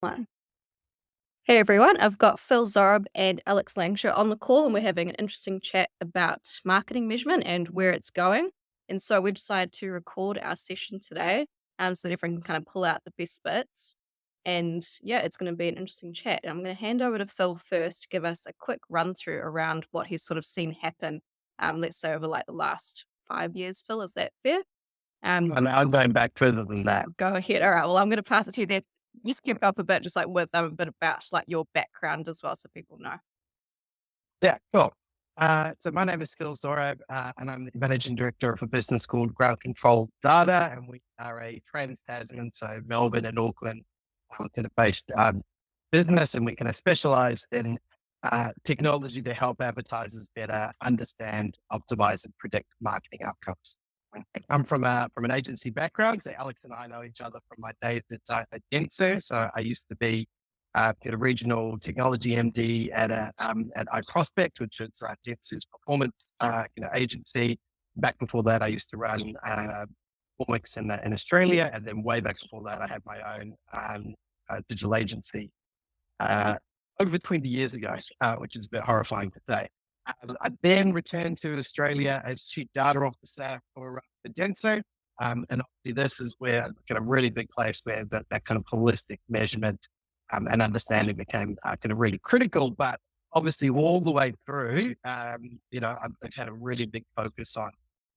One. Hey everyone, I've got Phil Zorob and Alex Langshaw on the call, and we're having an interesting chat about marketing measurement and where it's going. And so we decided to record our session today, so that everyone can kind of pull out the best bits. And yeah, it's going to be an interesting chat. And I'm going to hand over to Phil first to give us a quick run through around what he's sort of seen happen. Let's say over like the last 5 years. Phil, is that fair? And I'm going back further than that. Go ahead. All right. Well, I'm going to pass it to you there. Just keep up a bit, just like with a bit about like your background as well, so people know. Yeah, cool. So my name is Phil Zorab, and I'm the managing director of a business called Ground Control Data, and we are a trans-Tasman, so Melbourne and Auckland kind of based business, and we kind of specialize in technology to help advertisers better understand, optimize, and predict marketing outcomes. I'm from an agency background, so Alex and I know each other from my days at Dentsu. So I used to be a regional technology MD at iProspect, which is Dentsu's performance agency. Back before that, I used to run performance in Australia, and then way back before that, I had my own digital agency over 20 years ago, which is a bit horrifying to say. I then returned to Australia as chief data officer for Dentsu. And obviously this is where kind of really big place where that kind of holistic measurement and understanding became kind of really critical. But obviously all the way through, I've had a really big focus on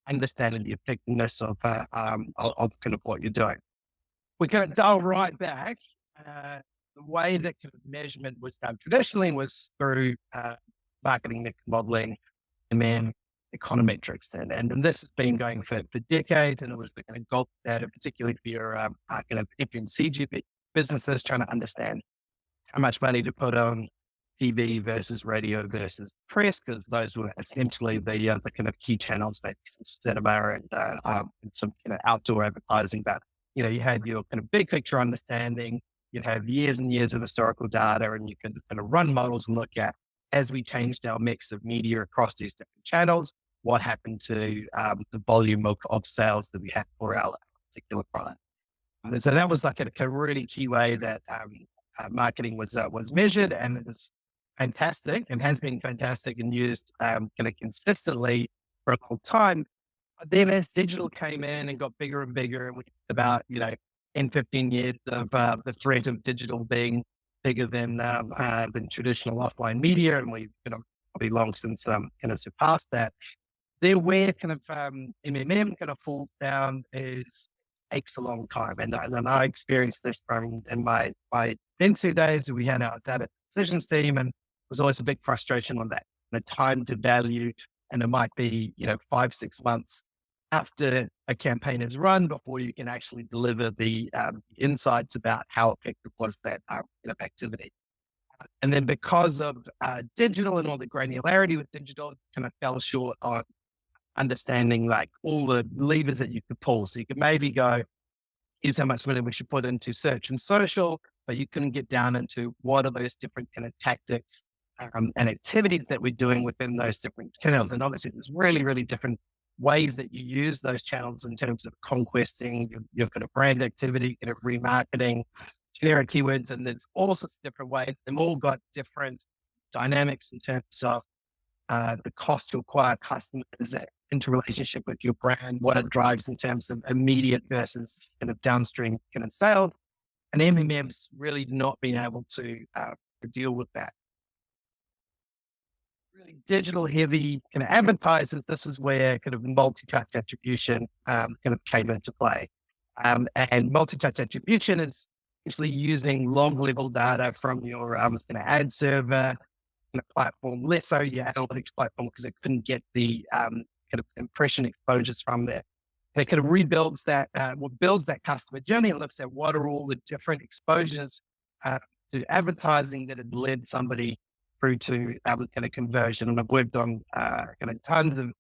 understanding the effectiveness of kind of what you're doing. We kind of dial right back. The way that kind of measurement was done traditionally was through marketing mix modeling and then econometrics. And this has been going for decades, and it was the kind of gold standard, particularly for your kind of FMCG businesses trying to understand how much money to put on TV versus radio versus press, because those were essentially the kind of key channels, maybe some cinema and some kind of outdoor advertising. But you had your kind of big picture understanding. You'd have years and years of historical data, and you can kind of run models and look at, as we changed our mix of media across these different channels, what happened to the volume of sales that we had for our particular product. And so that was like a really key way that marketing was measured, and it was fantastic and has been fantastic and used kind of consistently for a long time. But then as digital came in and got bigger and bigger, and we about 10, 15 years of the threat of digital being bigger than traditional offline media, and we've probably long since kind of surpassed that. There where kind of MMM kind of falls down is takes a long time, and I experienced this from in my Dentsu days. We had our data decisions team, and it was always a big frustration on that, the time to value, and it might be 5-6 months after a campaign is run before you can actually deliver the insights about how effective was that activity. And then because of digital and all the granularity with digital, kind of fell short on understanding like all the levers that you could pull. So you could maybe go, here's how much money we should put into search and social, but you couldn't get down into what are those different kind of tactics and activities that we're doing within those different channels. And obviously there's really, really different ways that you use those channels in terms of conquesting your kind of brand activity, kind of remarketing, generic keywords, and there's all sorts of different ways. They've all got different dynamics in terms of the cost to acquire customers, interrelationship with your brand, what it drives in terms of immediate versus kind of downstream kind of sales. And MMM's really not been able to deal with that. Really digital heavy kind of advertisers, this is where kind of multi-touch attribution kind of came into play. And multi-touch attribution is actually using long level data from your kind of ad server platform, less so your analytics platform, because it couldn't get the kind of impression exposures from there. It kind of rebuilds that, builds that customer journey and looks at what are all the different exposures to advertising that had led somebody through to kind of conversion. And I've worked on kind of tons of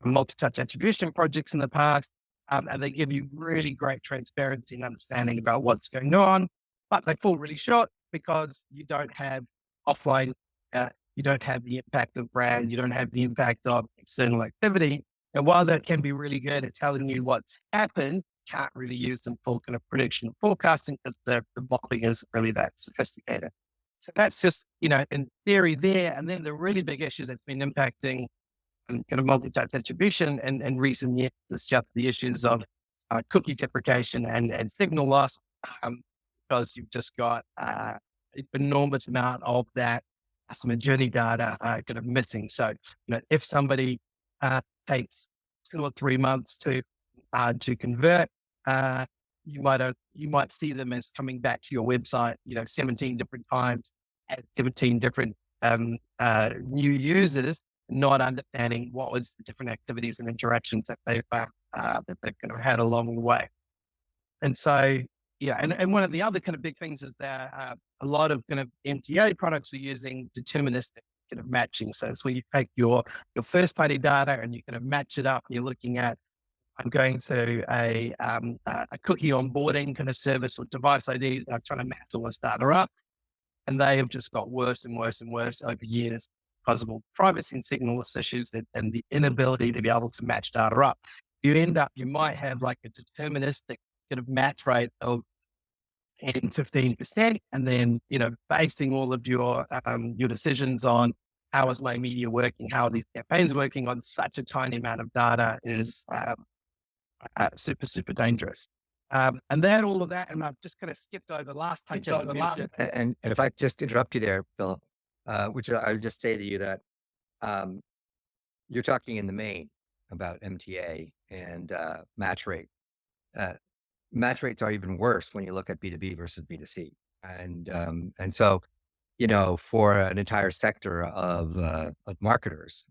multi-touch attribution projects in the past, and they give you really great transparency and understanding about what's going on, but they fall really short because you don't have offline, you don't have the impact of brand, you don't have the impact of external activity. And while that can be really good at telling you what's happened, can't really use them for kind of prediction and forecasting because the modeling isn't really that sophisticated. So that's just, in theory there. And then the really big issue that's been impacting kind of multi-type distribution and recent years is just the issues of cookie deprecation and signal loss, um, because you've just got an enormous amount of that customer journey data kind of missing. So, if somebody takes 2 or 3 months to convert, uh, you might see them as coming back to your website, 17 different times at 17 different new users, not understanding what was the different activities and interactions that they've kind of had along the way. And so, yeah, and one of the other kind of big things is that a lot of kind of MTA products are using deterministic kind of matching. So it's where you take your first party data and you kind of match it up. You're looking at, I'm going to a cookie onboarding kind of service or device ID. I'm trying to match all this data up, and they have just got worse and worse and worse over years because of all privacy and signal loss issues and the inability to be able to match data up. You might have like a deterministic kind of match rate of 10, 15%, and then, basing all of your decisions on how is my media working, how are these campaigns working on such a tiny amount of data is super, super dangerous. And then all of that, and I've just kind of skipped over the last touch on the last. And if I just interrupt you there, Philip, which I would just say to you that um, you're talking in the main about MTA and match rate. Uh, Match rates are even worse when you look at B2B versus B2C. And so, for an entire sector of marketers,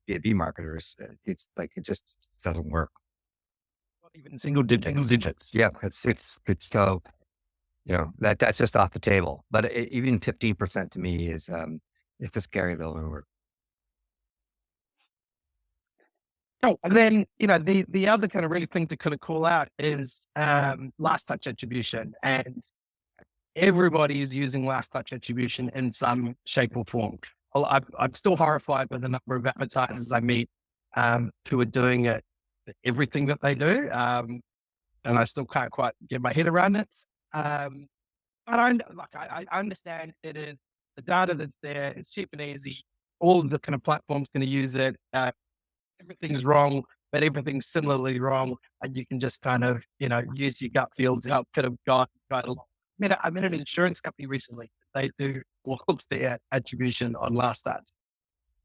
B2B marketers, it's like, it just doesn't work. Not even single digits. Yeah, it's so, that's just off the table. But even 15% to me is it's a scary little number. Oh, and then, the other kind of really thing to kind of call out is last touch attribution. And everybody is using last touch attribution in some shape or form. Well, I'm still horrified by the number of advertisers I meet who are doing it, everything that they do. And I still can't quite get my head around it. But I understand it is the data that's there. It's cheap and easy. All of the kind of platforms going to use it. Everything's wrong, but everything's similarly wrong. And you can just kind of, use your gut feel to help kind of guide along. I met an insurance company recently. They do all of their attribution on last touch,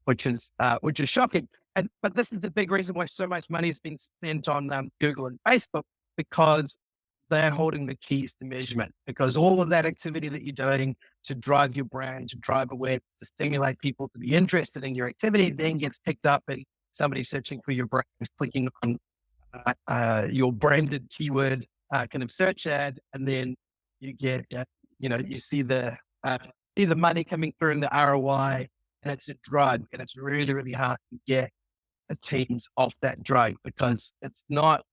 which is shocking. But this is the big reason why so much money has been spent on Google and Facebook, because they're holding the keys to measurement, because all of that activity that you're doing to drive your brand, to drive awareness, to stimulate people to be interested in your activity, then gets picked up and somebody searching for your brand is clicking on your branded keyword kind of search ad, and then you get, you see the money coming through in the ROI, and it's a drug, and it's really, really hard to get the teams off that drug, because it's not,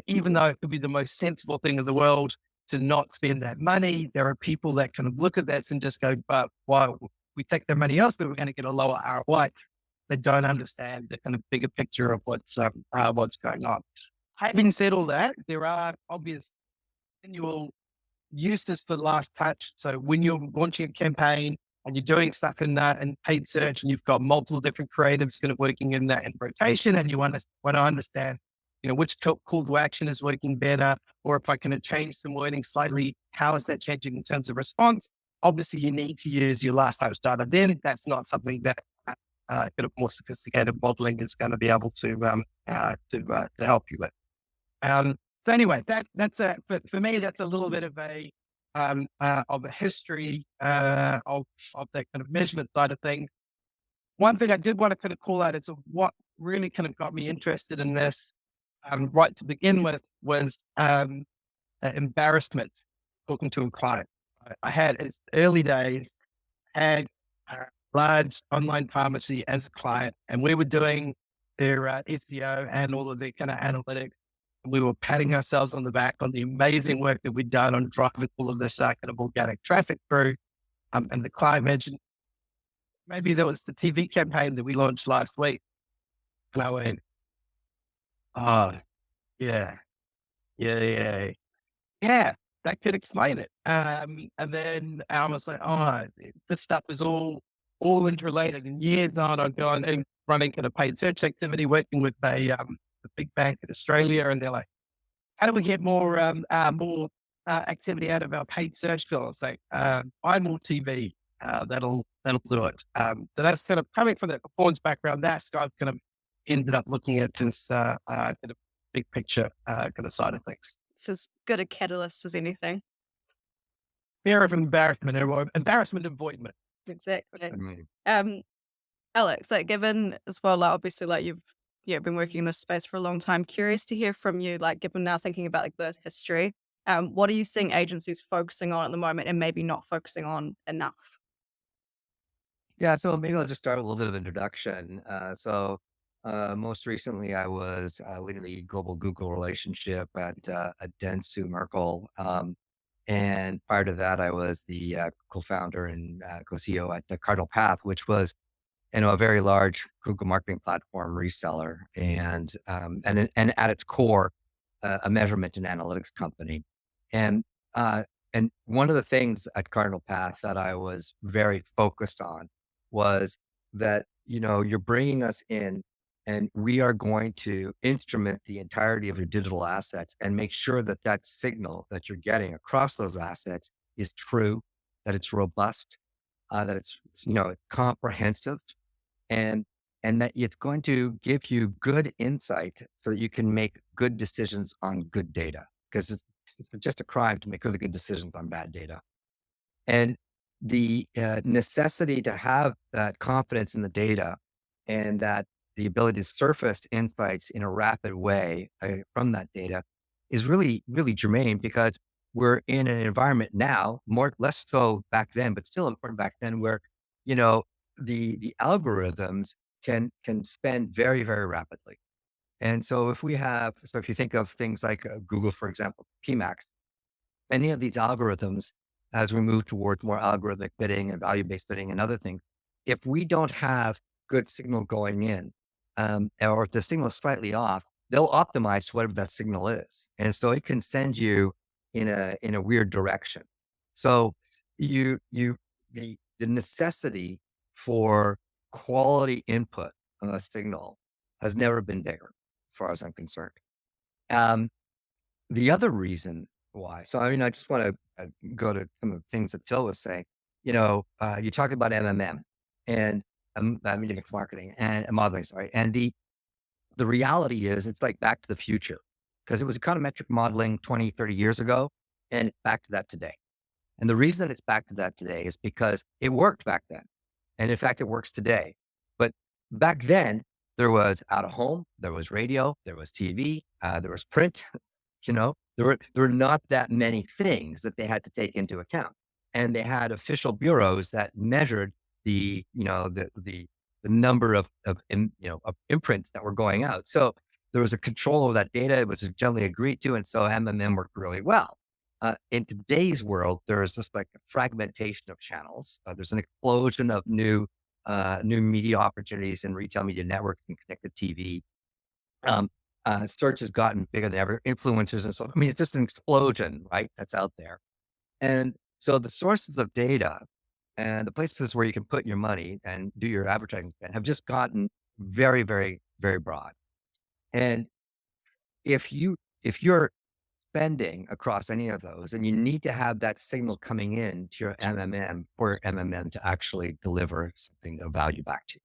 even though it could be the most sensible thing in the world to not spend that money, there are people that kind of look at that and just go, but why we take their money else, but we're going to get a lower ROI. They don't understand the kind of bigger picture of what's going on. Having said all that, there are obvious annual uses for last touch. So when you're launching a campaign and you're doing stuff in that and paid search, and you've got multiple different creatives kind of working in that in rotation, and you want to understand, which call to action is working better, or if I can change some wording slightly, how is that changing in terms of response? Obviously, you need to use your last touch data. Then that's not something that kind of more sophisticated modeling is going to be able to help you with. So anyway, that's for me, that's a little bit of a history of that kind of measurement side of things. One thing I did want to kind of call out is what really kind of got me interested in this right to begin with was embarrassment talking to a client. I had, it's early days, had a large online pharmacy as a client, and we were doing their SEO and all of their kind of analytics. We were patting ourselves on the back on the amazing work that we'd done on driving all of this kind of organic traffic through. And the client mentioned, maybe that was the TV campaign that we launched last week. And I went, oh, yeah. Yeah, yeah, yeah. That could explain it. And then I was like, oh, this stuff is all interrelated. And years on, I'd go on and running kind of paid search activity, working with a big bank in Australia, and they're like, how do we get more activity out of our paid search goals? Like, buy more TV. That'll do it. So that's kind of coming from the performance background. That's I've kind of ended up looking at this kind of big picture kind of side of things. It's as good a catalyst as anything. Fear of embarrassment or embarrassment avoidment. Exactly. I mean, Um, Alex, like given as well, like obviously like you've been working in this space for a long time. Curious to hear from you, like given now thinking about like the history, what are you seeing agencies focusing on at the moment and maybe not focusing on enough? yeah, so maybe I'll just start with a little bit of introduction. Most recently, I was leading the global Google relationship at Dentsu Merkle. And prior to that, I was the co-founder and co-CEO at the Cardinal Path, which was a very large Google marketing platform reseller, and at its core, a measurement and analytics company. And uh, and one of the things at Cardinal Path that I was very focused on was that you're bringing us in, and we are going to instrument the entirety of your digital assets and make sure that that signal that you're getting across those assets is true, that it's robust, that it's comprehensive, and that it's going to give you good insight so that you can make good decisions on good data, because it's just a crime to make really good decisions on bad data. And the necessity to have that confidence in the data, and that the ability to surface insights in a rapid way from that data is really, really germane, because we're in an environment now, more less so back then, but still important back then, where you know the algorithms can spend very, very rapidly. And so if you think of things like Google, for example, PMAX, any of these algorithms, as we move towards more algorithmic bidding and value-based bidding and other things, if we don't have good signal going in, or if the signal is slightly off, they'll optimize to whatever that signal is. And so it can send you in a weird direction. So you the necessity for quality input on a signal has never been bigger, as far as I'm concerned. Um, the other reason why, so I mean, I just want to go to some of the things that Phil was saying. You talked about MMM and media mix marketing and modeling, sorry. And the reality is, it's like back to the future, because it was econometric modeling 20, 30 years ago, and back to that today. And the reason that it's back to that today is because it worked back then. And in fact, it works today. But back then, there was out of home, there was radio, there was TV, there was print. There were not that many things that they had to take into account, and they had official bureaus that measured the number of imprints that were going out. So there was a control over that data. It was generally agreed to, and so MMM worked really well. In today's world, there is just like a fragmentation of channels. There's an explosion of new media opportunities in retail media networks and connected TV. Search has gotten bigger than ever. Influencers and so, I mean, it's just an explosion, right? That's out there. And so the sources of data and the places where you can put your money and do your advertising spend have just gotten very, very, very broad. And if you're spending across any of those, and you need to have that signal coming in to your MMM for your MMM to actually deliver something of value back to you,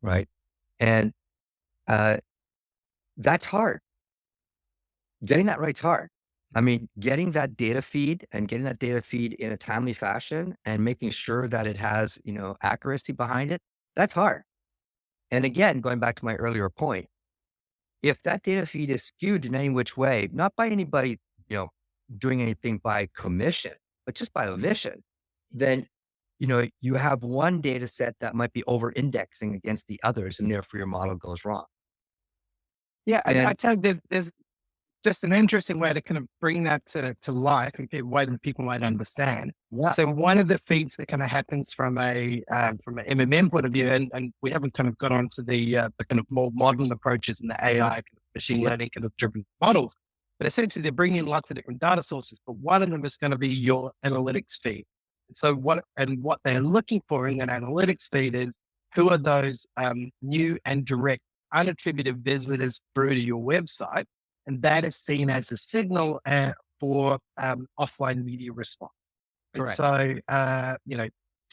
right? And uh, that's hard. Getting that right's hard. I mean, getting that data feed and getting that data feed in a timely fashion and making sure that it has, accuracy behind it, that's hard. And again, going back to my earlier point, if that data feed is skewed in any which way, not by anybody, you know, doing anything by commission, but just by omission, then, you have one data set that might be over indexing against the others, and therefore your model goes wrong. Yeah, I And tell you, there's just an interesting way to kind of bring that to life and get way that people might understand. yeah, So one of the feeds that kind of happens from an MMM point of view, and we haven't kind of got onto the kind of more modern approaches in the AI kind of machine yeah, learning kind of driven models. But essentially, they're bringing in lots of different data sources, but one of them is going to be your analytics feed. So what they're looking for in that analytics feed is who are those new and direct unattributed visitors through to your website, and that is seen as a signal for offline media response. And Correct. so,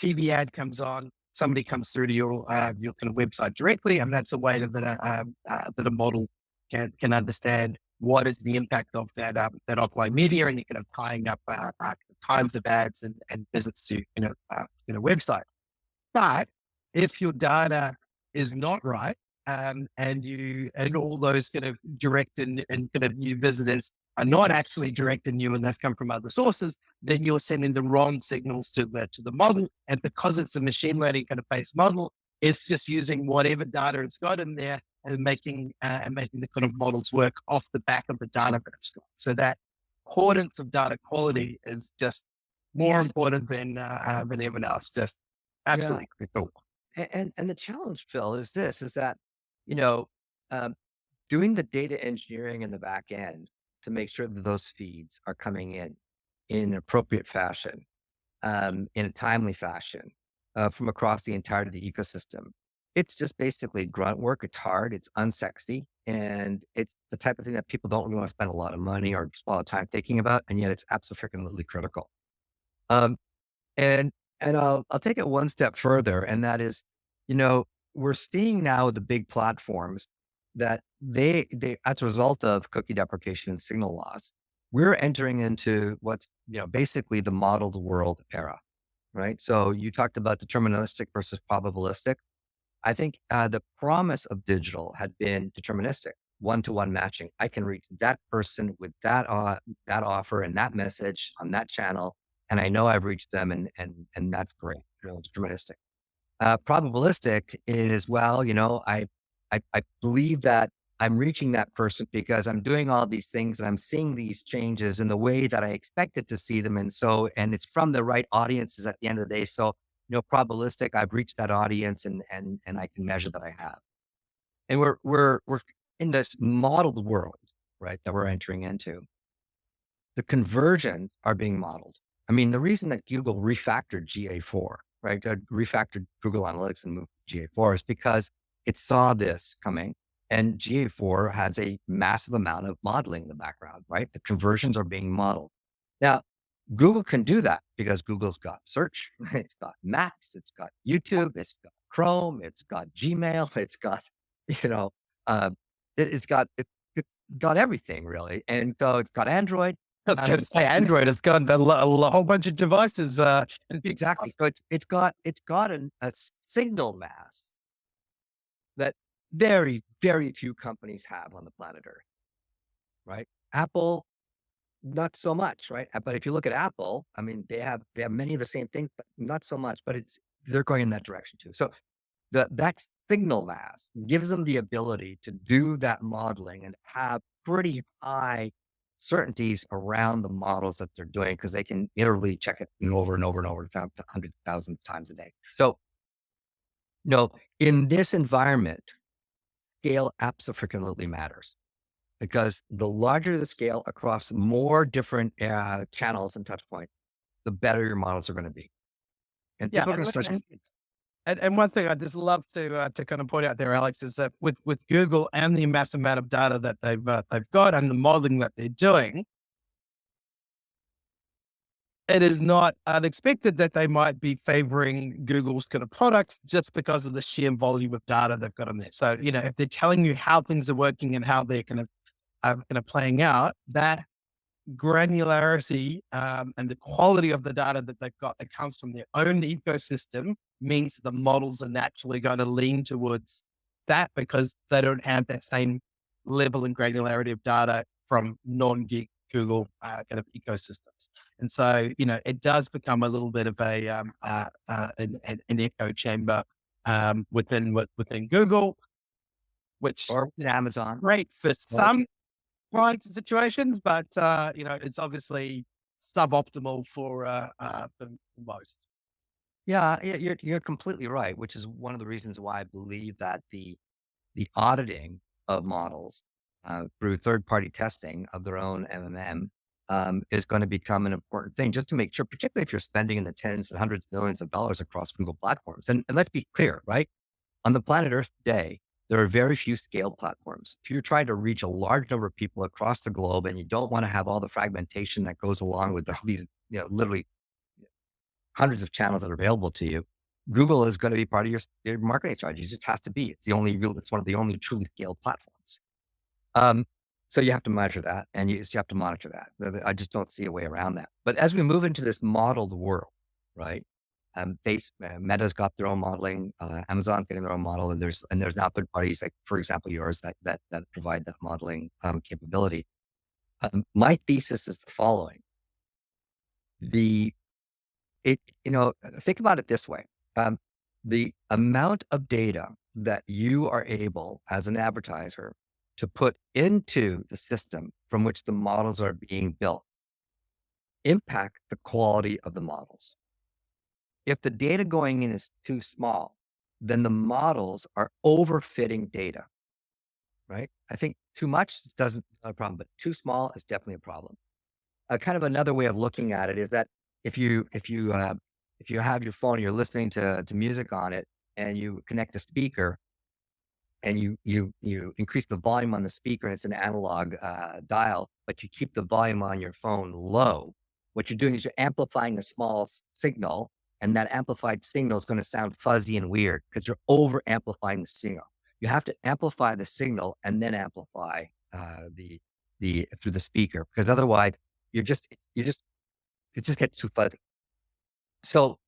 TV ad comes on, somebody comes through to your kind of website directly, and that's a way that a model can understand what is the impact of that offline media, and you're kind of tying up times of ads and visits to website. But if your data is not right, and all those kind of direct and kind of new visitors are not actually direct and new and they've come from other sources, then you're sending the wrong signals to the model. And because it's a machine learning kind of based model, it's just using whatever data it's got in there and making the kind of models work off the back of the data that it's got. So that importance of data quality is just more important than anyone else. Just Yeah. absolutely critical. And the challenge, Phil, is this: is that you know, um, doing the data engineering in the back end to make sure that those feeds are coming in an appropriate fashion, in a timely fashion, from across the entirety of the ecosystem. It's just basically grunt work. It's hard. It's unsexy, and it's the type of thing that people don't really want to spend a lot of money or just a lot of time thinking about. And yet, it's absolutely critical. Um, and I'll take it one step further, and that is, you know, we're seeing now the big platforms that they as a result of cookie deprecation and signal loss, we're entering into what's basically the modeled world era, right? So you talked about deterministic versus probabilistic. I think the promise of digital had been deterministic, one-to-one matching. I can reach that person with that offer and that message on that channel, and I know I've reached them, and that's great. Deterministic. Probabilistic is, well, I believe that I'm reaching that person because I'm doing all these things and I'm seeing these changes in the way that I expected to see them. And it's from the right audiences at the end of the day. So, probabilistic, I've reached that audience and I can measure that I have. And we're in this modeled world, right, that we're entering into. The conversions are being modeled. I mean, the reason that Google refactored GA4, right, refactored Google Analytics and moved to GA4 is because it saw this coming. And GA4 has a massive amount of modeling in the background, right? The conversions are being modeled. Now, Google can do that because Google's got search, right? It's got Maps, it's got YouTube, it's got Chrome, it's got Gmail, it's got, you know, uh, it's got everything really. And so it's got Android. I was going to say Android has got a whole bunch of devices. Exactly. So it's got a signal mass that very, very few companies have on the planet Earth, right? Apple, not so much, right? But if you look at Apple, I mean, they have many of the same things, but not so much. But they're going in that direction too. So that signal mass gives them the ability to do that modeling and have pretty high certainties around the models that they're doing because they can literally check it over and over and over, hundreds of thousands of times a day. So, in this environment, scale absolutely matters because the larger the scale across more different channels and touch points, the better your models are going to be. And Yeah, people are going to start. and one thing I just love to kind of point out there, Alex, is that with Google and the massive amount of data that they've got and the modeling that they're doing, it is not unexpected that they might be favoring Google's kind of products just because of the sheer volume of data they've got on there. So, if they're telling you how things are working and how they're kind of playing out, that granularity and the quality of the data that they've got that comes from their own ecosystem means the models are naturally going to lean towards that because they don't have that same level and granularity of data from non-geek Google kind of ecosystems. And so, it does become a little bit of an echo chamber within Google, which Or Amazon. great for Or some clients and situations, but it's obviously suboptimal for most. Yeah, you're completely right, which is one of the reasons why I believe that the auditing of models through third-party testing of their own MMM is going to become an important thing, just to make sure, particularly if you're spending in the tens and hundreds of millions of dollars across Google platforms. And let's be clear, right? On the planet Earth today, there are very few scale platforms. If you're trying to reach a large number of people across the globe and you don't want to have all the fragmentation that goes along with these, literally hundreds of channels that are available to you, Google is going to be part of your marketing strategy. It just has to be. It's one of the only truly scaled platforms. Um, so you have to measure that, and you have to monitor that. I just don't see a way around that. But as we move into this modeled world, right? Meta's got their own modeling, Amazon getting their own model, and there's now third parties like, for example, yours that provide that modeling capability. My thesis is the following: the it think about it this way. The amount of data that you are able as an advertiser to put into the system from which the models are being built impact the quality of the models. If the data going in is too small, then the models are overfitting data, right? I think too much doesn't not a problem, but too small is definitely a problem. Kind of another way of looking at it is that if you have your phone, you're listening to music on it, and you connect a speaker, and you increase the volume on the speaker, and it's an analog dial, but you keep the volume on your phone low. What you're doing is you're amplifying a small signal, and that amplified signal is going to sound fuzzy and weird because you're over amplifying the signal. You have to amplify the signal and then amplify the through the speaker, because otherwise you just it just gets too fuzzy. So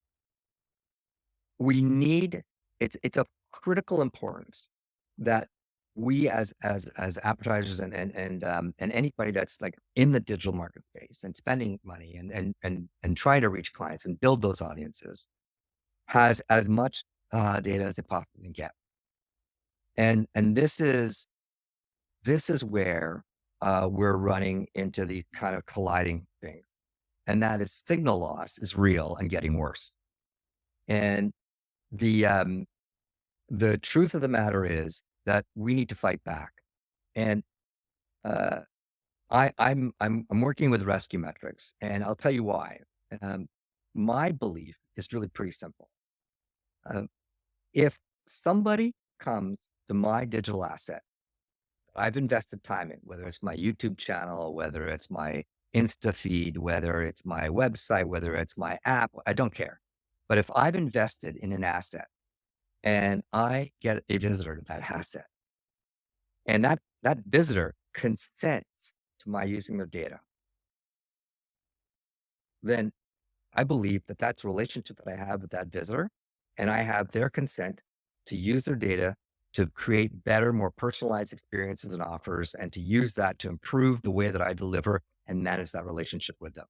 we need it's of critical importance that we as advertisers and anybody that's like in the digital market space and spending money and trying to reach clients and build those audiences has as much data as it possibly can get. And this is where we're running into these kind of colliding things. And that is signal loss is real and getting worse. And the the truth of the matter is that we need to fight back. And uh, I'm working with RescueMetrics, and I'll tell you why. Um, my belief is really pretty simple. Uh, if somebody comes to my digital asset, I've invested time in, whether it's my YouTube channel, whether it's my Insta feed, whether it's my website, whether it's my app, I don't care. But if I've invested in an asset and I get a visitor to that asset, and that visitor consents to my using their data, then I believe that that's a relationship that I have with that visitor, and I have their consent to use their data to create better, more personalized experiences and offers, and to use that to improve the way that I deliver and manage that relationship with them.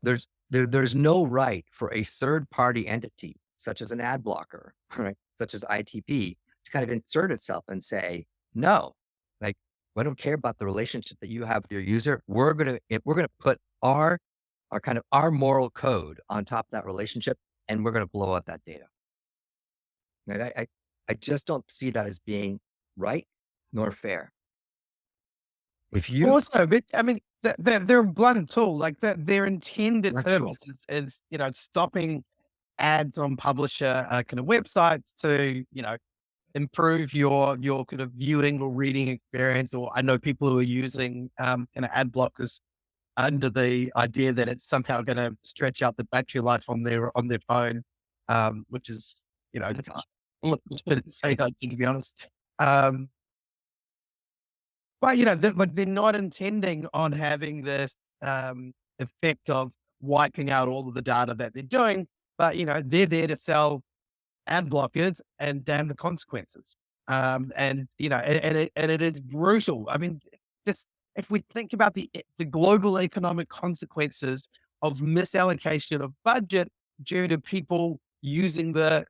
There's no right for a third party entity, such as an ad blocker, right, such as ITP, to kind of insert itself and say, no, like, I don't care about the relationship that you have with your user. We're gonna put our moral code on top of that relationship, and we're gonna blow out that data. And I just don't see that as being right nor fair. If you Also, but I mean, they're a blunt tool. Like their intended Not sure. purpose is stopping ads on publisher kind of websites to improve your kind of viewing or reading experience. Or I know people who are using kind of ad blockers under the idea that it's somehow going to stretch out the battery life on their phone, which is it's insane, to be honest. Um, but they're not intending on having this effect of wiping out all of the data that they're doing. But they're there to sell ad blockers, and damn the consequences. And it is brutal. I mean, just if we think about the global economic consequences of misallocation of budget due to people using the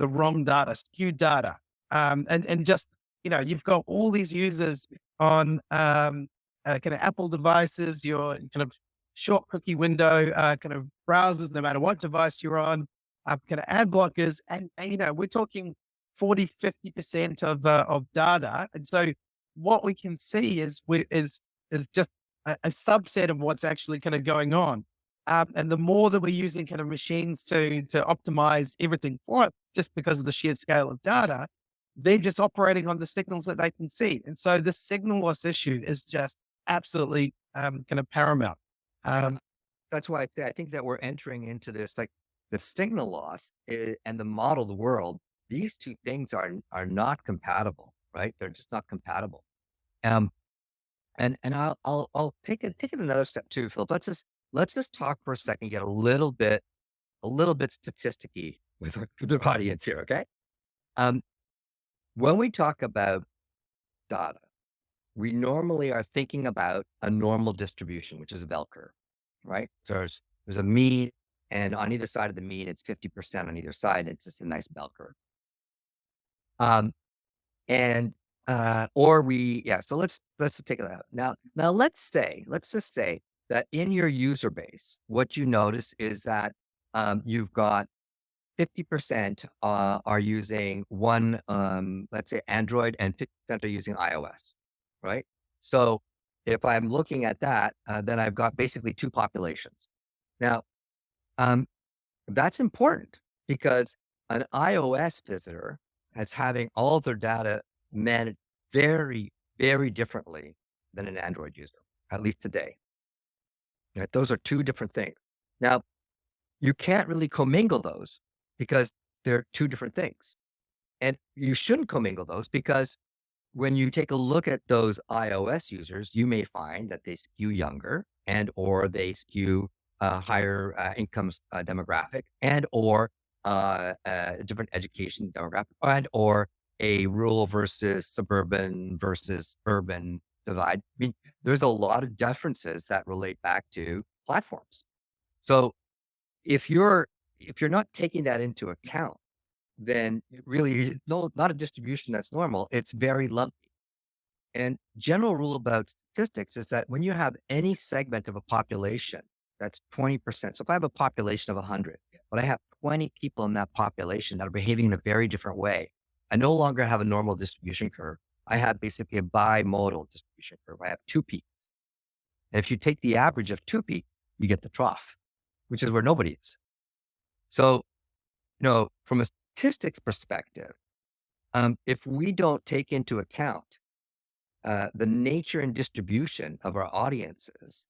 wrong data, skewed data, and just you've got all these users on kind of Apple devices, your kind of short cookie window kind of browsers, no matter what device you're on, kind of ad blockers. And we're talking 40, 50% of data. And so what we can see is just a subset of what's actually kind of going on. And the more that we're using kind of machines to optimize everything for it, just because of the sheer scale of data, they're just operating on the signals that they can see. And so the signal loss issue is just absolutely kind of paramount. Yeah, Um, that's why I say I think that we're entering into this like the signal loss and the modeled world. These two things are not compatible, right? They're just not compatible. Um, and I'll take it another step too, Phil. Let's just talk for a second, get a little bit statisticky with the audience here, okay? Um, when we talk about data, we normally are thinking about a normal distribution, which is a bell curve, right? So there's a mean, and on either side of the mean, it's 50% on either side. It's just a nice bell curve. Um, and or we yeah. So let's take it out now. Now let's just say that in your user base, what you notice is that you've got 50% are using one, let's say Android, and 50% are using iOS, right? So if I'm looking at that, then I've got basically two populations. Now, um, that's important because an iOS visitor is having all of their data managed very, very differently than an Android user, at least today. Right? Those are two different things. Now, you can't really commingle those because they're two different things. And you shouldn't commingle those because when you take a look at those iOS users, you may find that they skew younger and or they skew higher incomes demographic and or different education demographic and or a rural versus suburban versus urban divide. I mean, there's a lot of differences that relate back to platforms. So if you're if you're not taking that into account, then it really is not a distribution that's normal. It's very lumpy. And general rule about statistics is that when you have any segment of a population that's 20%. So if I have a population of 100, but I have 20 people in that population that are behaving in a very different way, I no longer have a normal distribution curve. I have basically a bimodal distribution curve. I have two peaks. And if you take the average of two peaks, you get the trough, which is where nobody is. So, from a statistics perspective, if we don't take into account the nature and distribution of our audiences,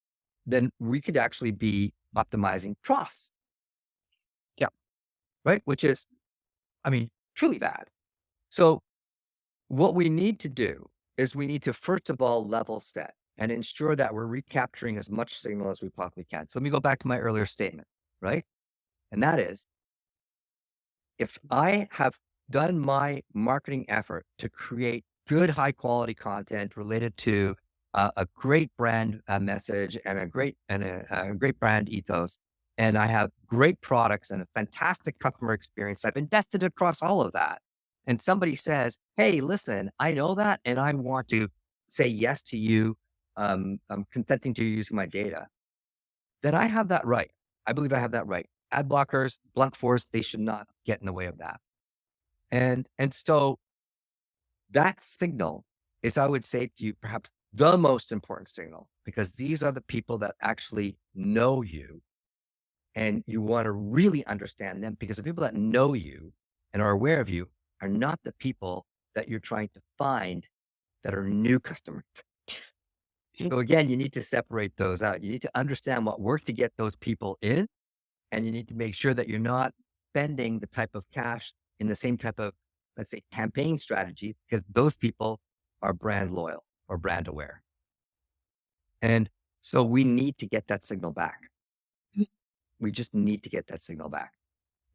then we could actually be optimizing troughs. yeah. Right? Which is, I mean, truly bad. So what we need to do is we need to first of all level set and ensure that we're recapturing as much signal as we possibly can. So let me go back to my earlier statement, right? And that is, if I have done my marketing effort to create good, high quality content related to a great brand message and a great brand ethos, and I have great products and a fantastic customer experience, I've invested across all of that. And somebody says, "Hey, listen, I know that, and I want to say yes to you. I'm consenting to you using my data." Then I have that right. I believe I have that right. Ad blockers, blunt force, they should not get in the way of that. And so that signal is, I would say to you, perhaps the most important signal, because these are the people that actually know you and you want to really understand them, because the people that know you and are aware of you are not the people that you're trying to find that are new customers. So again, you need to separate those out. You need to understand what worked to get those people in, and you need to make sure that you're not spending the type of cash in the same type of, let's say, campaign strategy, because those people are brand loyal or brand aware. And so we need to get that signal back. We just need to get that signal back.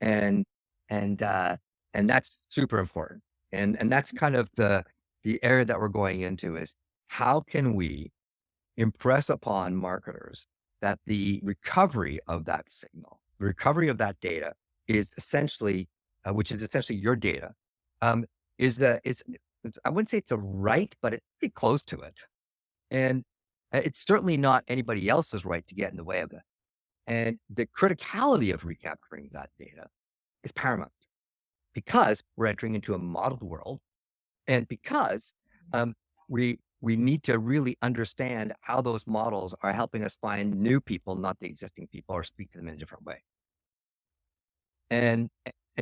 And and and that's super important. And that's kind of the area that we're going into is how can we impress upon marketers that the recovery of that signal, the recovery of that data is essentially, which is essentially your data, um, is that I wouldn't say it's a right, but it's pretty close to it. And it's certainly not anybody else's right to get in the way of it. And the criticality of recapturing that data is paramount because we're entering into a modeled world and because um, we need to really understand how those models are helping us find new people, not the existing people, or speak to them in a different way. And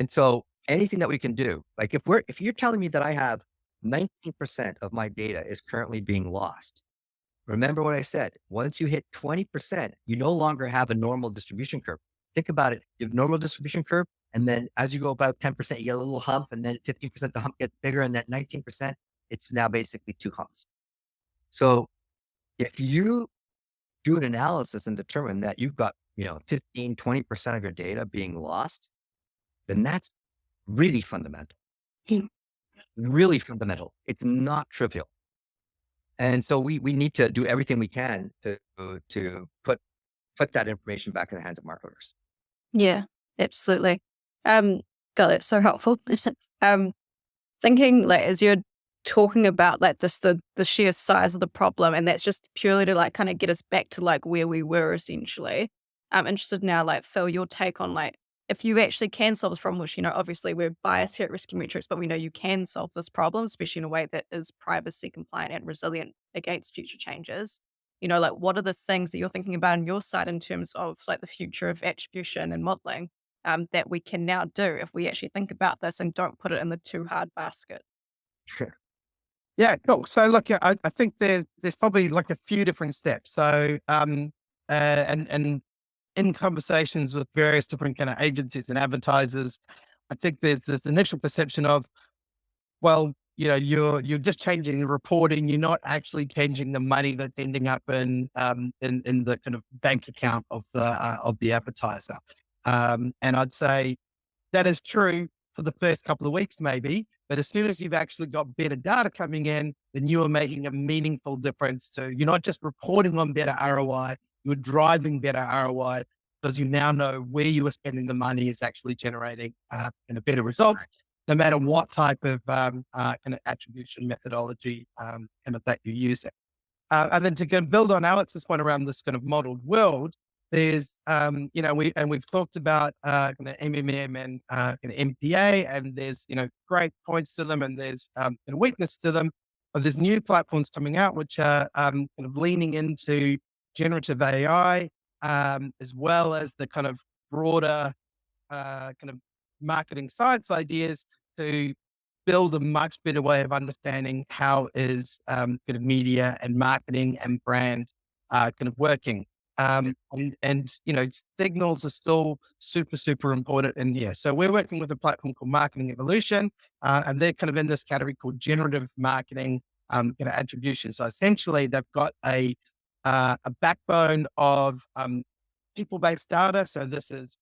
so anything that we can do, like if you're telling me that I have 19% of my data is currently being lost, remember what I said. Once you hit 20%, you no longer have a normal distribution curve. Think about it. You have normal distribution curve, and then as you go about 10%, you get a little hump, and then 15%, the hump gets bigger, and that 19%, it's now basically two humps. So if you do an analysis and determine that you've got, 15, 20% of your data being lost, then that's really fundamental. Really fundamental. It's not trivial. And so we need to do everything we can to put that information back in the hands of marketers. Yeah, absolutely. Um, God, that's so helpful. um, Thinking like as you're talking about like this, the sheer size of the problem, and that's just purely to like kind of get us back to like where we were essentially. I'm interested now, like Phil, your take on like if you actually can solve this problem, which obviously we're biased here at RescueMetrics, but we know you can solve this problem, especially in a way that is privacy compliant and resilient against future changes. Like what are the things that you're thinking about on your side in terms of like the future of attribution and modeling? That we can now do if we actually think about this and don't put it in the too hard basket. Sure. Yeah, cool. So look, yeah, I think there's probably like a few different steps. So and in conversations with various different kind of agencies and advertisers, I think there's this initial perception of, well, you're just changing the reporting. You're not actually changing the money that's ending up in the kind of bank account of the advertiser. And I'd say that is true for the first couple of weeks, maybe. But as soon as you've actually got better data coming in, then you are making a meaningful difference to, you're not just reporting on better ROI, you're driving better ROI because you now know where you are spending the money is actually generating better results, no matter what type of kind of attribution methodology that you're using. And then to kind of build on Alex's point around this kind of modeled world, there's, we've talked about kind of MMM and kind of MPA, and there's, great points to them, and there's kind of weakness to them. But there's new platforms coming out which are kind of leaning into generative AI, as well as the kind of broader kind of marketing science ideas to build a much better way of understanding how is kind of media and marketing and brand kind of working. And signals are still super, super important. And yeah, so we're working with a platform called Marketing Evolution, and they're kind of in this category called generative marketing kind of attribution. So essentially, they've got a backbone of people-based data. So this is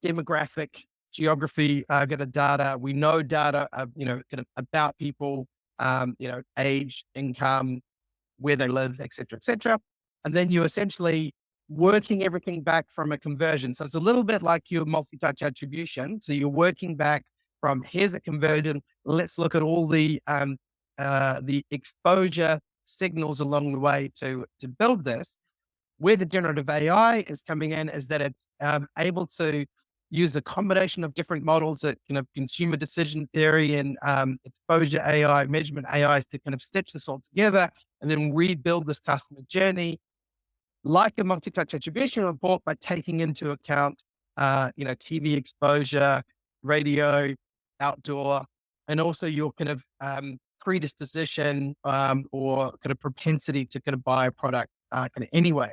demographic, geography, kind of data. We know data, kind of about people, age, income, where they live, et cetera, et cetera. And then you're essentially working everything back from a conversion. So it's a little bit like your multi-touch attribution. So you're working back from here's a conversion. Let's look at all the exposure signals along the way to build this. Where the generative AI is coming in is that it's able to use a combination of different models that kind of consumer decision theory and exposure AI, measurement AIs to kind of stitch this all together and then rebuild this customer journey like a multi-touch attribution report by taking into account, TV exposure, radio, outdoor, and also your kind of predisposition or kind of propensity to kind of buy a product kind of anyway.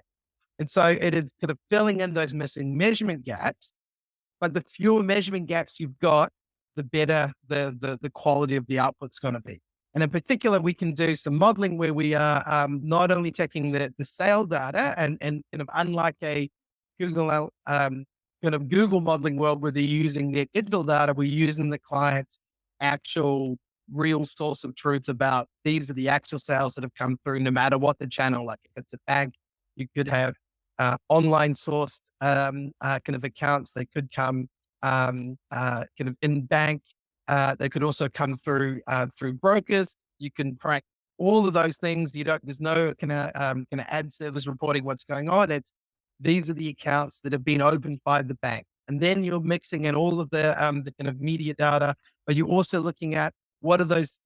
And so it is kind of filling in those missing measurement gaps, but the fewer measurement gaps you've got, the better the quality of the output's going to be. And in particular, we can do some modeling where we are not only taking the sale data and kind of unlike a Google kind of Google modeling world where they're using their digital data, we're using the client's actual real source of truth about these are the actual sales that have come through, no matter what the channel. Like if it's a bank, you could have online sourced kind of accounts. They could come kind of in bank. They could also come through brokers. You can track all of those things. There's no kind of ad service reporting what's going on. It's these are the accounts that have been opened by the bank. And then you're mixing in all of the kind of media data, but you're also looking at what are those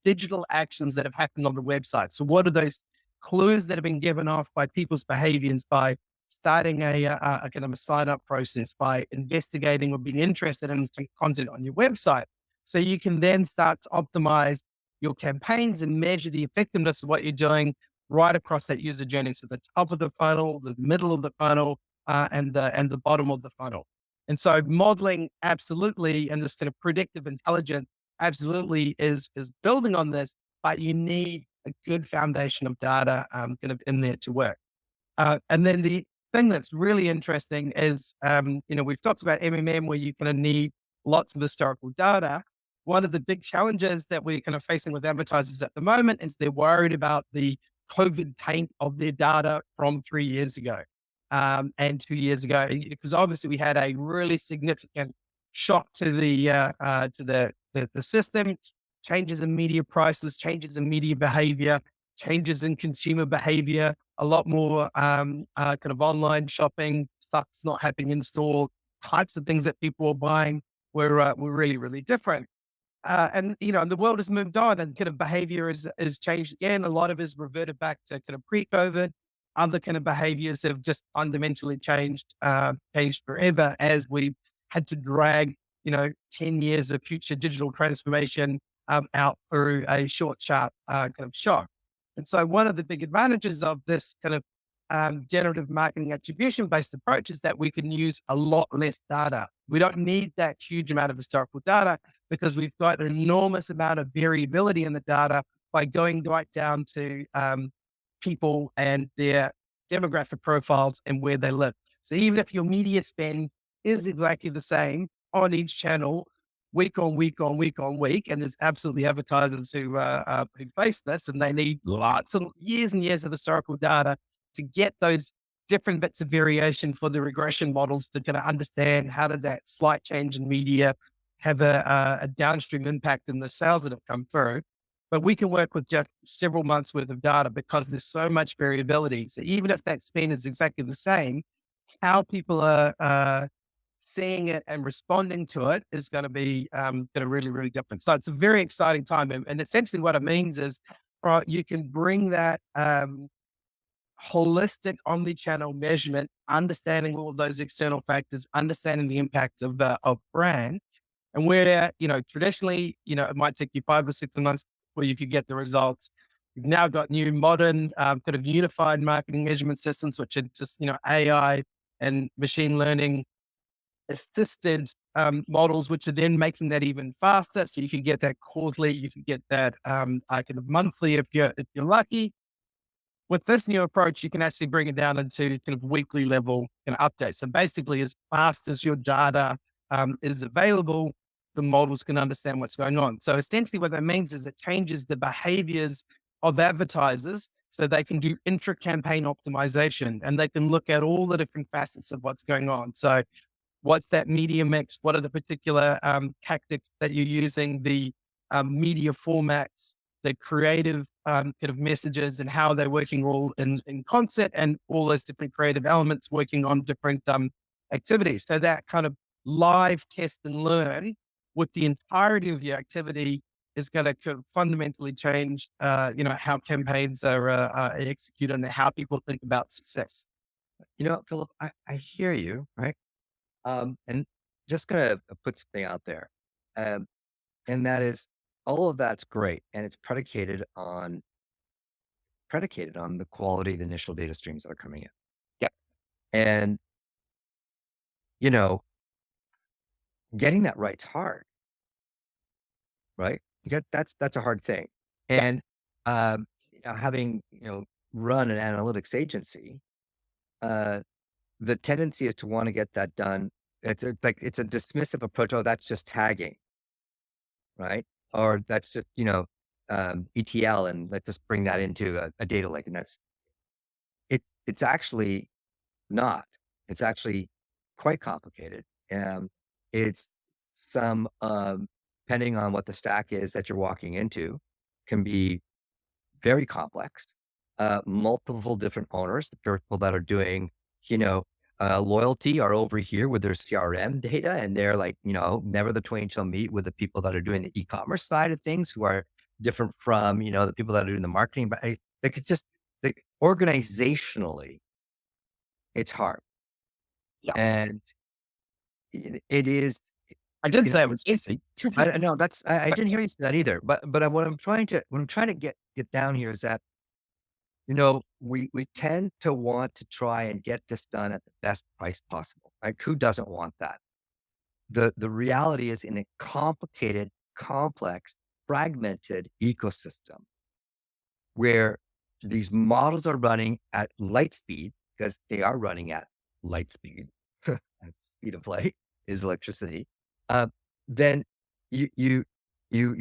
digital actions that have happened on the website? So what are those clues that have been given off by people's behaviors by starting a kind of a sign up process, by investigating or being interested in some content on your website? So you can then start to optimize your campaigns and measure the effectiveness of what you're doing right across that user journey. So the top of the funnel, the middle of the funnel, and the bottom of the funnel. And so modeling absolutely, and this kind of predictive intelligence absolutely is building on this, but you need a good foundation of data kind of in there to work. And then the thing that's really interesting is, we've talked about MMM where you kind of need lots of historical data. One of the big challenges that we're kind of facing with advertisers at the moment is they're worried about the COVID taint of their data from 3 years ago and 2 years ago, because obviously we had a really significant shock to the system, changes in media prices, changes in media behavior, changes in consumer behavior, a lot more kind of online shopping, stuff that's not happening in store, types of things that people are buying were really, really different. And the world has moved on and kind of behavior is changed again. A lot of it is reverted back to kind of pre-COVID. Other kind of behaviors have just fundamentally changed forever as we had to drag, 10 years of future digital transformation out through a short, sharp kind of shock. And so one of the big advantages of this kind of generative marketing attribution based approach is that we can use a lot less data. We don't need that huge amount of historical data because we've got an enormous amount of variability in the data by going right down to people and their demographic profiles and where they live. So even if your media spend is exactly the same on each channel, week on week on week on week, and there's absolutely advertisers who face this, and they need lots of years and years of historical data to get those different bits of variation for the regression models to kind of understand how does that slight change in media have a downstream impact in the sales that have come through. But we can work with just several months worth of data because there's so much variability. So even if that spend is exactly the same, how people are seeing it and responding to it is going to be really, really different. So it's a very exciting time. And essentially what it means is, right, you can bring that holistic omni-channel measurement, understanding all of those external factors, understanding the impact of brand, and where traditionally, it might take you 5 or 6 months where you could get the results. You've now got new modern kind of unified marketing measurement systems, which are just AI and machine learning assisted models, which are then making that even faster. So you can get that quarterly, you can get that kind of monthly if you're lucky. With this new approach, you can actually bring it down into kind of weekly level updates. So basically, as fast as your data is available, the models can understand what's going on. So essentially, what that means is it changes the behaviors of advertisers so they can do intra-campaign optimization and they can look at all the different facets of what's going on. So what's that media mix? What are the particular tactics that you're using? The media formats, the creative kind of messages, and how they're working all in concert, and all those different creative elements working on different activities. So that kind of live test and learn with the entirety of your activity is going to kind of fundamentally change, how campaigns are executed and how people think about success. Philip, I hear you, right? And just gonna put something out there. Um, and that is all of that's great. And it's predicated on the quality of initial data streams that are coming in. Yep. And, you know, getting that right's hard, right? That's a hard thing. Yeah. And having, run an analytics agency, uh, the tendency is to want to get that done. It's a dismissive approach. Oh, that's just tagging, right? Or that's just, ETL, and let's just bring that into a data lake. And it's actually not. It's actually quite complicated. It's some, depending on what the stack is that you're walking into, can be very complex. Multiple different owners, the people that are doing, you know, loyalty are over here with their CRM data, and they're like, never the twain shall meet with the people that are doing the e-commerce side of things, who are different from, the people that are doing the marketing. But like, it's just like organizationally, it's hard, Yeah. and it is. I didn't You say it was easy. I know I didn't hear you say that either. But what I'm trying to get down here is that, we tend to want to try and get this done at the best price possible. Like, who doesn't want that? The reality is, in a complicated, complex, fragmented ecosystem where these models are running at light speed, because they are running at light speed, and speed of light is electricity, uh, then you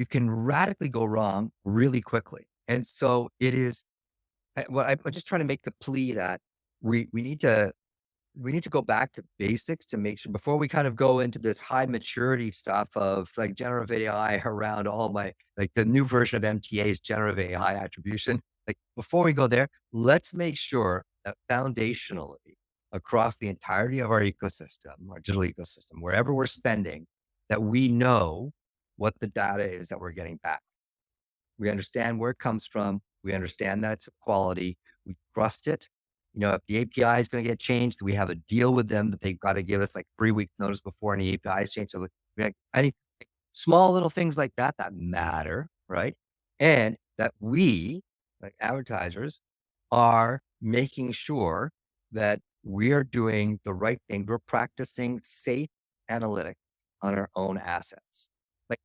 can radically go wrong really quickly. And so it is. I'm just trying to make the plea that we need to go back to basics to make sure, before we kind of go into this high maturity stuff of like generative AI around all my, like the new version of MTA is generative AI attribution. Like, before we go there, let's make sure that foundationally, across the entirety of our ecosystem, our digital ecosystem, wherever we're spending, that we know what the data is that we're getting back. We understand where it comes from. We understand that it's of quality. We trust it. If the API is going to get changed, we have a deal with them that they've got to give us like 3 weeks notice before any API is changed. So any small little things like that that matter, right? And that we, like advertisers, are making sure that we are doing the right thing. We're practicing safe analytics on our own assets. Like,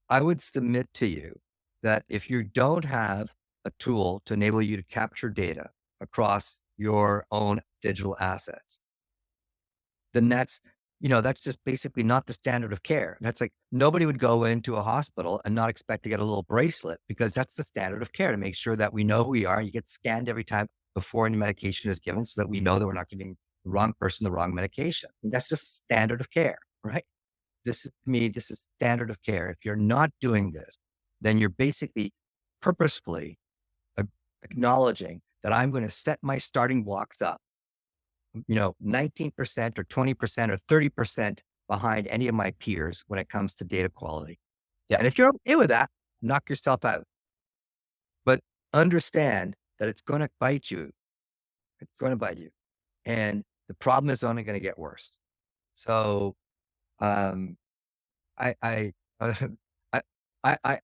I would submit to you that if you don't have a tool to enable you to capture data across your own digital assets, then that's just basically not the standard of care. That's like, nobody would go into a hospital and not expect to get a little bracelet, because that's the standard of care, to make sure that we know who we are. You get scanned every time before any medication is given, so that we know that we're not giving the wrong person the wrong medication. And that's just standard of care, right? This is standard of care. If you're not doing this, then you're basically purposefully a- acknowledging that I'm going to set my starting blocks up, 19% or 20% or 30% behind any of my peers when it comes to data quality. Yeah. And if you're okay with that, knock yourself out. But understand that it's going to bite you. It's going to bite you. And the problem is only going to get worse. So, um, I, I, I, I,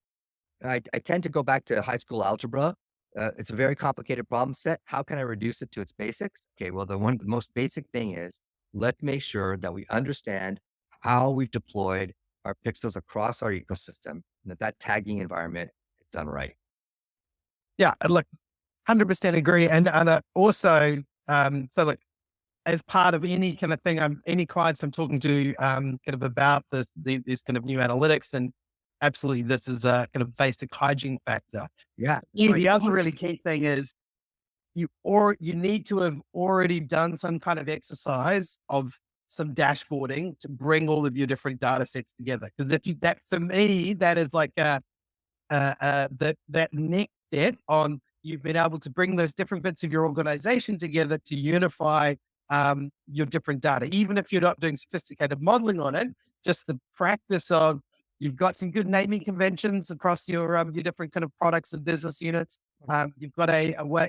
I tend to go back to high school algebra. It's a very complicated problem set. How can I reduce it to its basics? Okay, well, the most basic thing is, let's make sure that we understand how we've deployed our pixels across our ecosystem, and that tagging environment is done right. Yeah, and look, 100% agree. And also, so like, as part of any kind of thing, any clients I'm talking to, kind of about this kind of new analytics, and absolutely, this is a kind of basic hygiene factor. Yeah, Yeah, right. the other really key thing is you need to have already done some kind of exercise of some dashboarding to bring all of your different data sets together. Because if you that for me, that is like that next step on, you've been able to bring those different bits of your organization together to unify your different data. Even if you're not doing sophisticated modeling on it, just the practice of, you've got some good naming conventions across your different kind of products and business units. You've got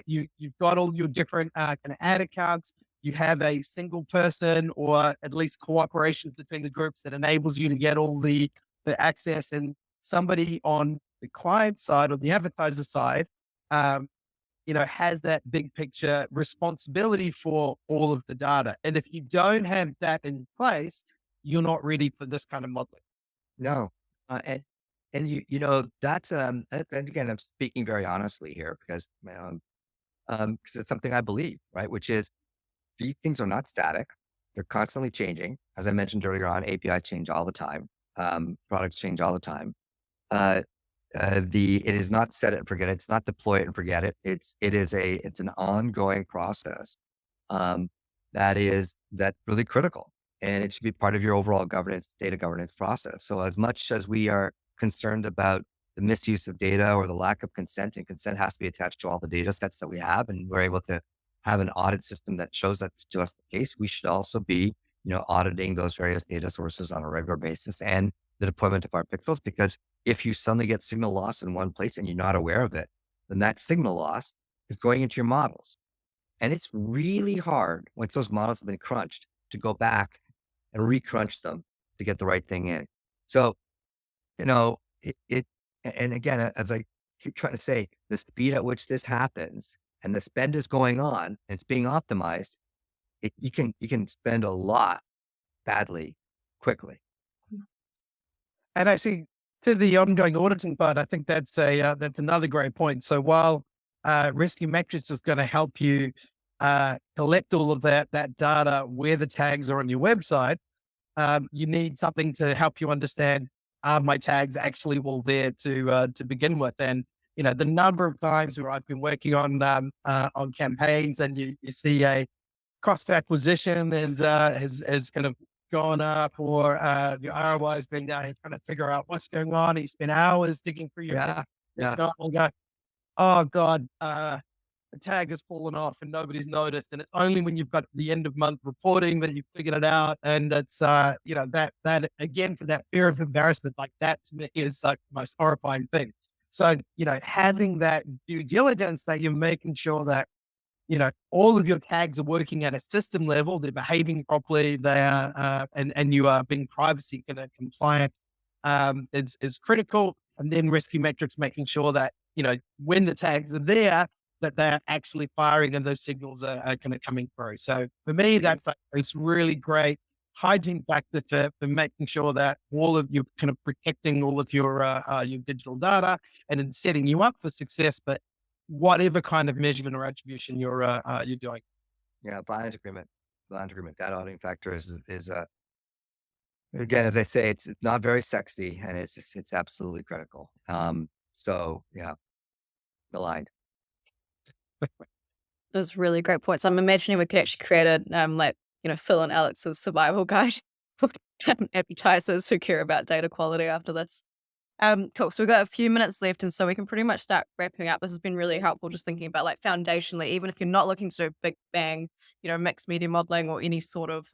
you've got all your different kind of ad accounts. You have a single person, or at least cooperation between the groups, that enables you to get all the access, and somebody on the client side or the advertiser side, um, has that big picture responsibility for all of the data. And if you don't have that in place, you're not ready for this kind of modeling. No, and that's and again, I'm speaking very honestly here, because it's something I believe, right? Which is, these things are not static. They're constantly changing. As I mentioned earlier on, APIs change all the time. Products change all the time. Uh, it is not set it and forget it. It's not deploy it and forget it. It's an ongoing process. Um, that's really critical, and it should be part of your overall data governance process. So, as much as we are concerned about the misuse of data or the lack of consent, and consent has to be attached to all the data sets that we have, and we're able to have an audit system that shows that's just the case, we should also be, auditing those various data sources on a regular basis and the deployment of our pixels. Because if you suddenly get signal loss in one place and you're not aware of it, then that signal loss is going into your models. And it's really hard once those models have been crunched to go back and recrunch them to get the right thing in. So, and again, as I keep trying to say, the speed at which this happens and the spend is going on and it's being optimized, you can spend a lot badly quickly. And actually, to the ongoing auditing part, I think that's another great point. So while RescueMetrics is going to help you collect all of that data where the tags are on your website, you need something to help you understand, are my tags actually all there to begin with? And the number of times where I've been working on campaigns, and you see a cost per acquisition has kind of gone up, or your ROI has been down. You're trying to figure out what's going on. You spend hours digging through your Yeah. it's Yeah. not all go, oh God, the tag has fallen off and nobody's noticed. And it's only when you've got the end of month reporting that you've figured it out. And it's, that again, for that fear of embarrassment, like that to me is like the most horrifying thing. So, having that due diligence that you're making sure that, all of your tags are working at a system level, they're behaving properly, they are, and you are being privacy compliant, is critical. And then RescueMetrics making sure that, when the tags are there, that they're actually firing and those signals are kind of coming through. So for me, that's like, it's really great hygiene factor for making sure that all of you kind of protecting all of your digital data and then setting you up for success. But whatever kind of measurement or attribution you're doing. Yeah. Blind agreement. That auditing factor is again, as I say, it's not very sexy and it's absolutely critical. So yeah, aligned. Those really great points. I'm imagining we could actually create a, like, Phil and Alex's survival guide for advertisers who care about data quality after this. Cool. So we've got a few minutes left, and so we can pretty much start wrapping up. This has been really helpful, just thinking about like foundationally, even if you're not looking to do a big bang, mixed media modeling or any sort of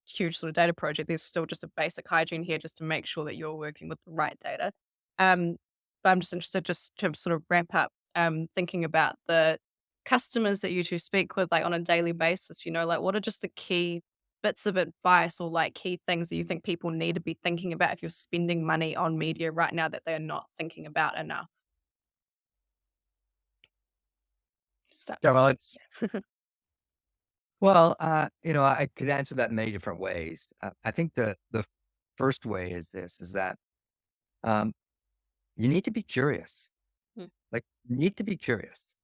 huge sort of data project, there's still just a basic hygiene here just to make sure that you're working with the right data. Um, but I'm just interested just to sort of wrap up, thinking about the customers that you two speak with like on a daily basis, like what are just the key bits of advice or like key things that you think people need to be thinking about if you're spending money on media right now that they're not thinking about enough? Start Yeah, with well, you. it's Well, I could answer that in many different ways. I think the first way is this: is that um, you need to be curious. Mm, Like, you need to be curious,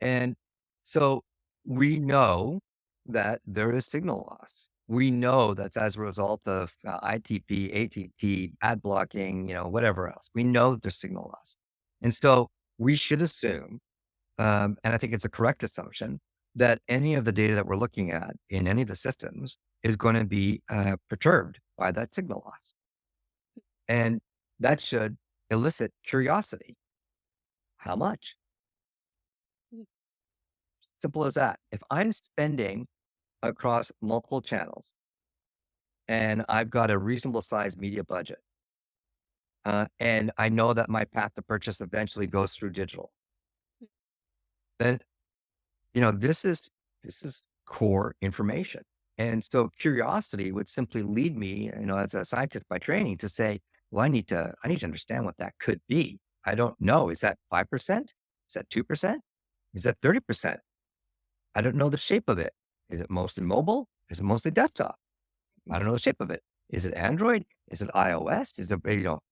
and so we know that there is signal loss. We know that's as a result of ITP, ATT, ad blocking, whatever else. We know that there's signal loss, and so we should assume, and I think it's a correct assumption, that any of the data that we're looking at in any of the systems is going to be perturbed by that signal loss. And that should elicit curiosity. How much? mm, Simple as that. If I'm spending across multiple channels and I've got a reasonable size media budget, and I know that my path to purchase eventually goes through digital, then this is core information. And so curiosity would simply lead me, as a scientist by training, to say, well, I need to understand what that could be. I don't know. Is that 5%? Is that 2%? Is that 30%? I don't know the shape of it. Is it mostly mobile? Is it mostly desktop? I don't know the shape of it. Is it Android? Is it iOS? Is it,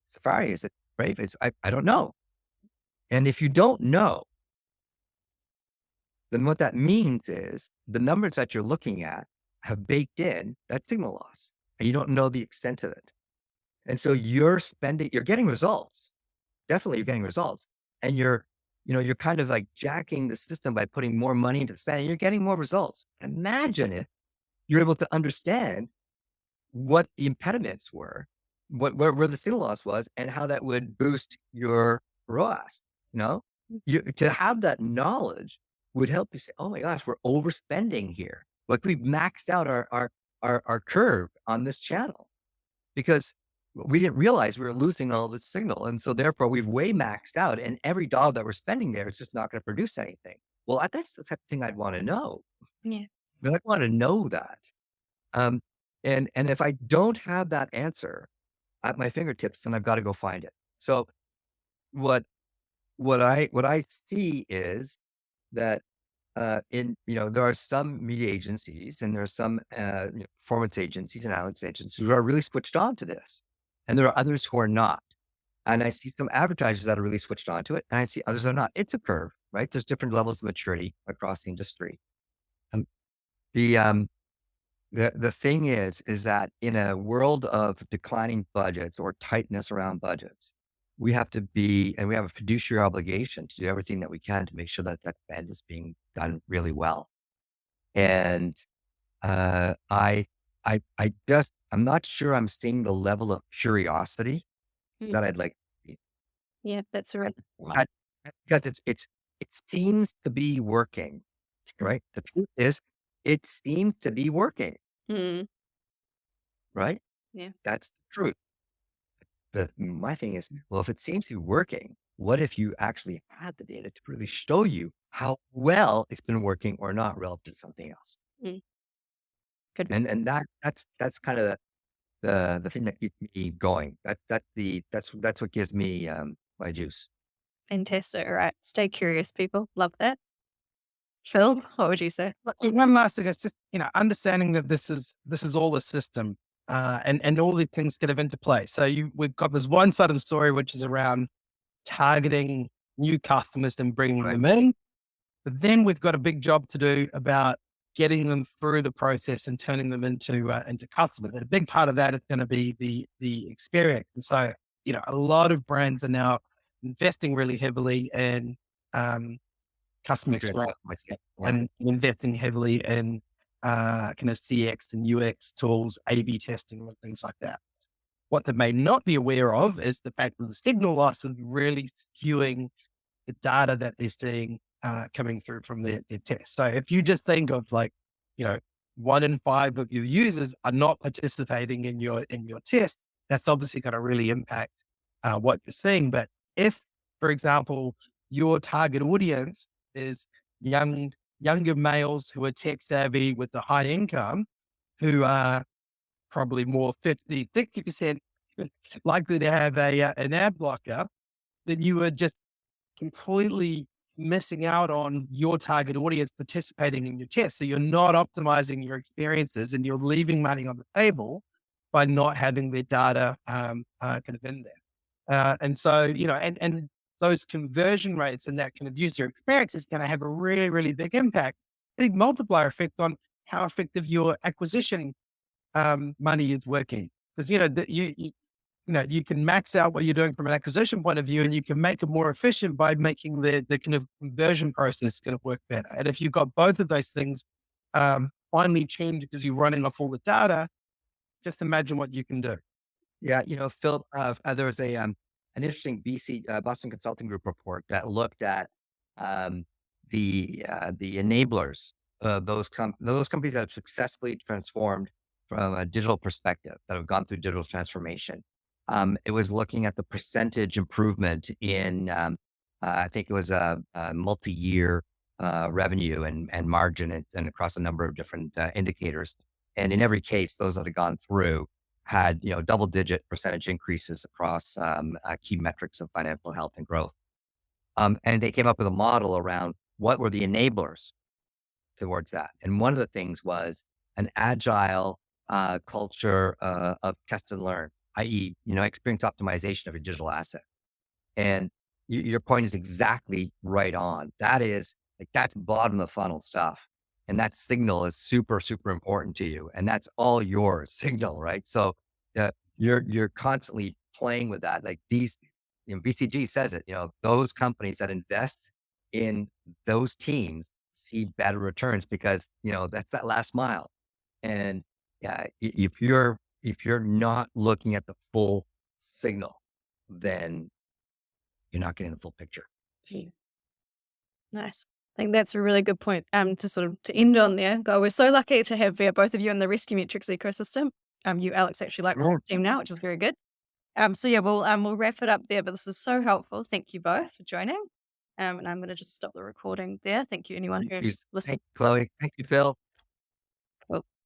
Safari? Is it Brave? I don't know. And if you don't know, then what that means is the numbers that you're looking at have baked in that signal loss, and you don't know the extent of it. And so you're getting results. Definitely you're getting results. And you're kind of like jacking the system by putting more money into the spend, and you're getting more results. Imagine if you're able to understand what the impediments were, where the signal loss was, and how that would boost your ROAS. You know, mm, to have that knowledge would help you say, "Oh my gosh, we're overspending here. Like we've maxed out our curve on this channel because we didn't realize we were losing all this signal. And so therefore we've way maxed out and every dollar that we're spending there is just not going to produce anything." Well, that's the type of thing I'd want to know. Yeah. I want to know that. Um, and if I don't have that answer at my fingertips, then I've got to go find it. So what what I see is that there are some media agencies and there are some performance agencies and analytics agencies who are really switched on to this, and there are others who are not. And I see some advertisers that are really switched on to it, and I see others that are not. It's a curve, right? There's different levels of maturity across the industry. Um, the the thing is that in a world of declining budgets or tightness around budgets, we have to be, and we have a fiduciary obligation to do everything that we can to make sure that that spend is being done really well. And uh, I, I'm not sure I'm seeing the level of curiosity Mm. that I'd like to see. Yeah, that's a And really I- because it seems to be working, right? The truth is, it seems to be working, mm, right? yeah, That's the truth. My thing is, well, if it seems to be working, what if you actually had the data to really show you how well it's been working or not relative to something else? mm, could And that's kind of the thing that keeps me going. That's what gives me my juice. fantastic. All right. Stay curious, people. Love that. Phil, what would you say? Look, one last thing is just, understanding that this is all a system, and all these things get into play. So we've got this one side of the story, which is around targeting new customers and bringing Right. them in. But then we've got a big job to do about getting them through the process and turning them into customers. And a big part of that is going to be the experience. And so, a lot of brands are now investing really heavily in um, customer experience Yeah. and investing heavily in kind of CX and UX tools, A/B testing, and things like that. What they may not be aware of is the fact that the signal loss is really skewing the data that they're seeing coming through from their tests. So if you just think of like, you know, 1 in 5 of your users are not participating in your test, that's obviously going to really impact what you're seeing. But if, for example, your target audience is younger males who are tech savvy with a high income, who are probably more 50, 60% likely to have an ad blocker, then you are just completely missing out on your target audience participating in your test. So you're not optimizing your experiences and you're leaving money on the table by not having their data kind of in there. And so, and those conversion rates and that kind of user experience is going to have a really, really big impact, big multiplier effect on how effective your acquisition money is working. Because, you can max out what you're doing from an acquisition point of view, and you can make it more efficient by making the kind of conversion process kind of work better. And if you've got both of those things finely tuned because you're running off all the data, just imagine what you can do. Yeah, Phil, there was an interesting BC Boston Consulting Group report that looked at um, the enablers of those companies that have successfully transformed from a digital perspective, that have gone through digital transformation. It was looking at the percentage improvement in, I think it was a multi-year revenue and margin and across a number of different indicators. And in every case, those that had gone through had double digit percentage increases across key metrics of financial health and growth. And they came up with a model around what were the enablers towards that. And one of the things was an agile culture of test and learn, i.e., experience optimization of your digital asset. And your point is exactly right on. That is like, that's bottom of the funnel stuff. And that signal is super, super important to you. And that's all your signal, right? So you're constantly playing with that. Like these, BCG says it, those companies that invest in those teams see better returns because, that's that last mile. And if you're not looking at the full signal, then you're not getting the full picture. Yeah. Nice. I think that's a really good point to sort of to end on there. Go, we're so lucky to have both of you in the RescueMetrics ecosystem. You, Alex, actually like Yeah. the team now, which is very good. So yeah, we'll wrap it up there. But this is so helpful. Thank you both for joining. And I'm going to just stop the recording there. Thank you, anyone Thank you. who's listened. Thank you, Chloe. Thank you, Phil.